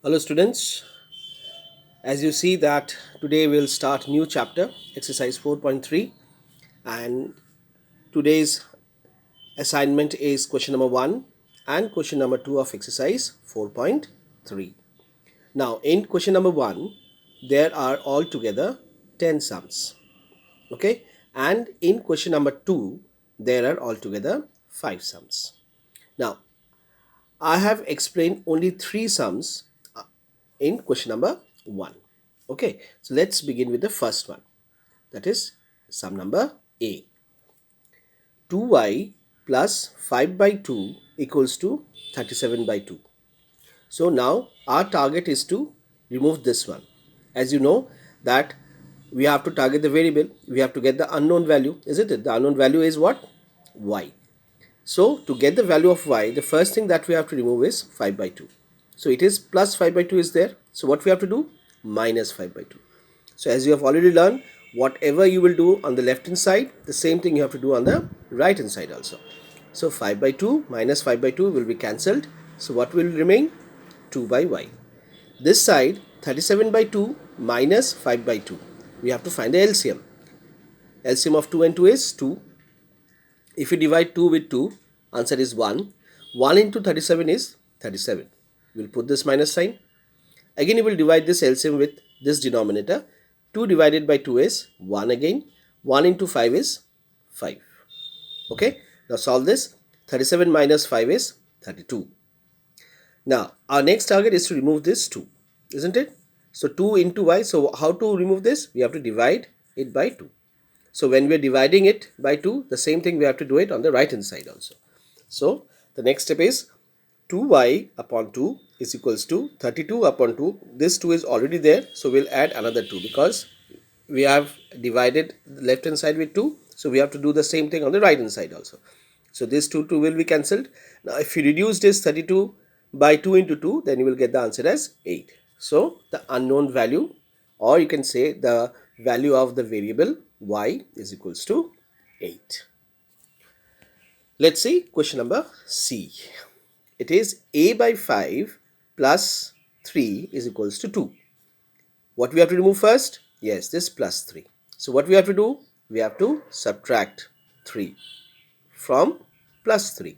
Hello students, as you see that today we'll start new chapter exercise 4.3 and today's assignment is question number 1 and question number 2 of exercise 4.3. Now in question number 1 there are altogether 10 sums, okay, and in question number 2 there are altogether 5 sums. Now I have explained only 3 sums in question number 1. Okay, so let's begin with the first one, that is sum number A. 2y plus 5 by 2 equals to 37 by 2. So now our target is to remove this one. As you know that we have to target the variable, we have to get the unknown value, isn't it? The unknown value is what? Y. So to get the value of y, the first thing that we have to remove is 5 by 2. So it is plus 5 by 2 is there. So what we have to do? Minus 5 by 2. So as you have already learned, whatever you will do on the left hand side, the same thing you have to do on the right hand side also. So 5 by 2 minus 5 by 2 will be cancelled. So what will remain? 2 by y. This side 37 by 2 minus 5 by 2. We have to find the LCM. LCM of 2 and 2 is 2. If you divide 2 with 2, answer is 1. 1 into 37 is 37. We'll put this minus sign. Again, you will divide this LCM with this denominator. 2 divided by 2 is 1 again. 1 into 5 is 5. Okay, now solve this. 37 minus 5 is 32. Now, our next target is to remove this 2, isn't it? So 2 into y. So how to remove this? We have to divide it by 2. So when we are dividing it by 2, the same thing we have to do it on the right hand side also. So the next step is 2y upon 2 is equals to 32 upon 2. This 2 is already there, so we'll add another 2 because we have divided the left hand side with 2. So we have to do the same thing on the right hand side also. So this 2 will be cancelled. Now if you reduce this 32 by 2 into 2, then you will get the answer as 8. So the unknown value, or you can say the value of the variable y is equals to 8. Let's see question number C. It is a by 5 plus 3 is equals to 2. What we have to remove first? Yes, this plus 3. So what we have to do? We have to subtract 3 from plus 3.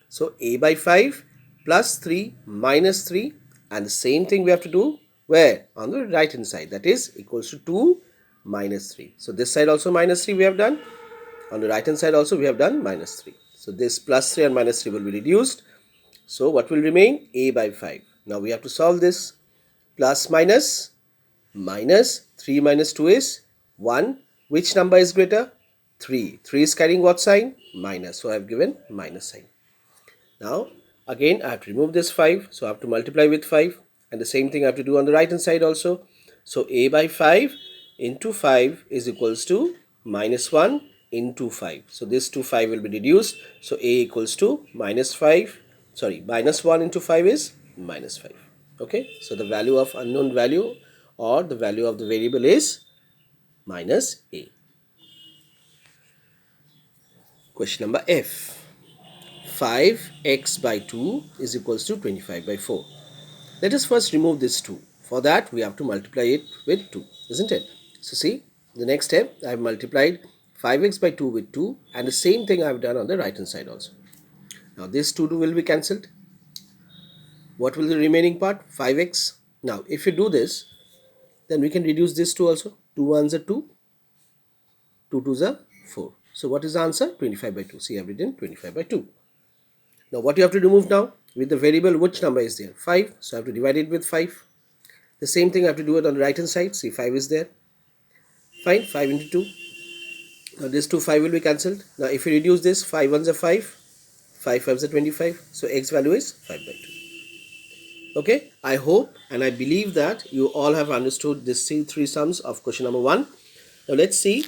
So a by 5 plus 3 minus 3, and the same thing we have to do where? On the right hand side, that is equals to 2 minus 3. So this side also minus 3 we have done. On the right hand side also we have done minus 3. So this plus 3 and minus 3 will be reduced. So what will remain? A by 5. Now we have to solve this. Plus minus, minus 3 minus 2 is 1. Which number is greater? 3. 3 is carrying what sign? Minus. So I have given minus sign. Now again I have to remove this 5. So I have to multiply with 5. And the same thing I have to do on the right hand side also. So a by 5 into 5 is equals to minus 1 into 5. So this 5 will be reduced. So a equals to minus 5. Sorry, minus 1 into 5 is minus 5. Okay, so the value of unknown value or the value of the variable is minus a. Question number F. 5x by 2 is equals to 25 by 4. Let us first remove this 2. For that we have to multiply it with 2, isn't it? So see, the next step I have multiplied 5x by 2 with 2, and the same thing I have done on the right hand side also. Now this 2 will be cancelled. What will the remaining part? 5x. Now if you do this, then we can reduce this 2 also. 2 ones are 2, 2 twos are 4. So what is the answer? 25 by 2. See, I have written 25 by 2. Now what you have to remove now? With the variable, which number is there? 5. So I have to divide it with 5. The same thing I have to do it on the right hand side. See, 5 is there. Fine, 5 into 2. Now this 2 5 will be cancelled. Now if you reduce this, 5 ones are 5, 5 5s are 25. So x value is 5 by 2. Okay, I hope and I believe that you all have understood these three sums of question number 1. Now let's see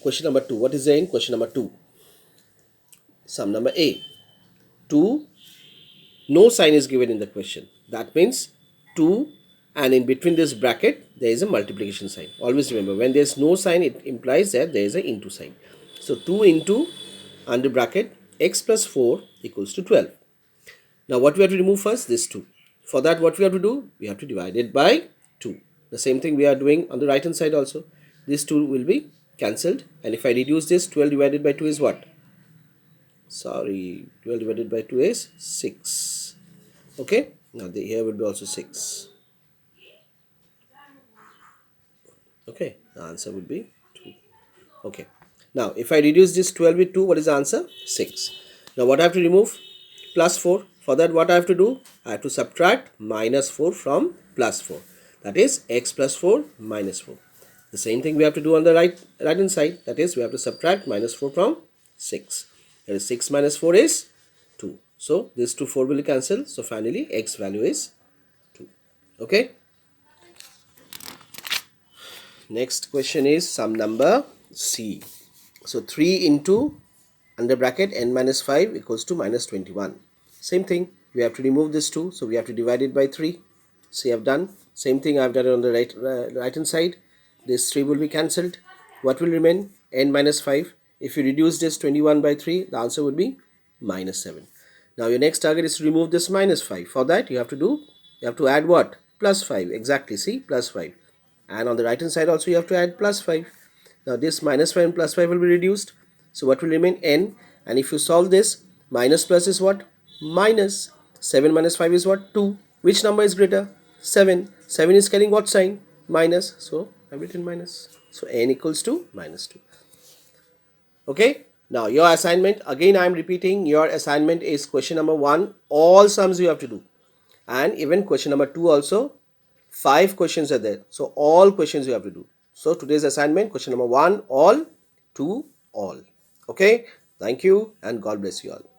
question number 2. What is there in question number 2? Sum number A. 2, no sign is given in the question. That means 2, and in between this bracket there is a multiplication sign. Always remember, when there is no sign, it implies that there is an into sign. So 2 into under bracket x plus 4 equals to 12. Now what we have to remove first? This 2. For that, what we have to do? We have to divide it by 2. The same thing we are doing on the right hand side also. These 2 will be cancelled, and if I reduce this, 12 divided by 2 is what? Sorry, 12 divided by 2 is 6. Okay, now here will be also 6. Okay, the answer would be 2. Okay, now if I reduce this 12 with 2, what is the answer? 6. Now what I have to remove? Plus 4. For that, what I have to do? I have to subtract minus 4 from plus 4. That is x plus 4 minus 4. The same thing we have to do on the right hand side. That is, we have to subtract minus 4 from 6. That is, 6 minus 4 is 2. So this 2 4 will cancel. So finally x value is 2. Okay. Next question is sum number C. So 3 into under bracket n minus 5 equals to minus 21. Same thing, we have to remove this 2, so we have to divide it by 3. See, I've done. Same thing I've done it on the right hand side. This 3 will be cancelled. What will remain? N minus 5. If you reduce this 21 by 3, the answer would be minus 7. Now your next target is to remove this minus 5. For that, you have to add what? Plus 5. Exactly, see, plus 5. And on the right hand side also you have to add plus 5. Now this minus 5 and plus 5 will be reduced. So what will remain? N. And if you solve this, minus plus is what? Minus. 7 minus 5 is what? 2. Which number is greater? 7. 7 is carrying what sign? Minus. So I've written minus. So n equals to minus 2. Okay. Now your assignment, again I am repeating, your assignment is question number 1. All sums you have to do. And even question number 2 also. 5 questions are there. So all questions you have to do. So today's assignment, question number 1, all, 2, all. Okay. Thank you and God bless you all.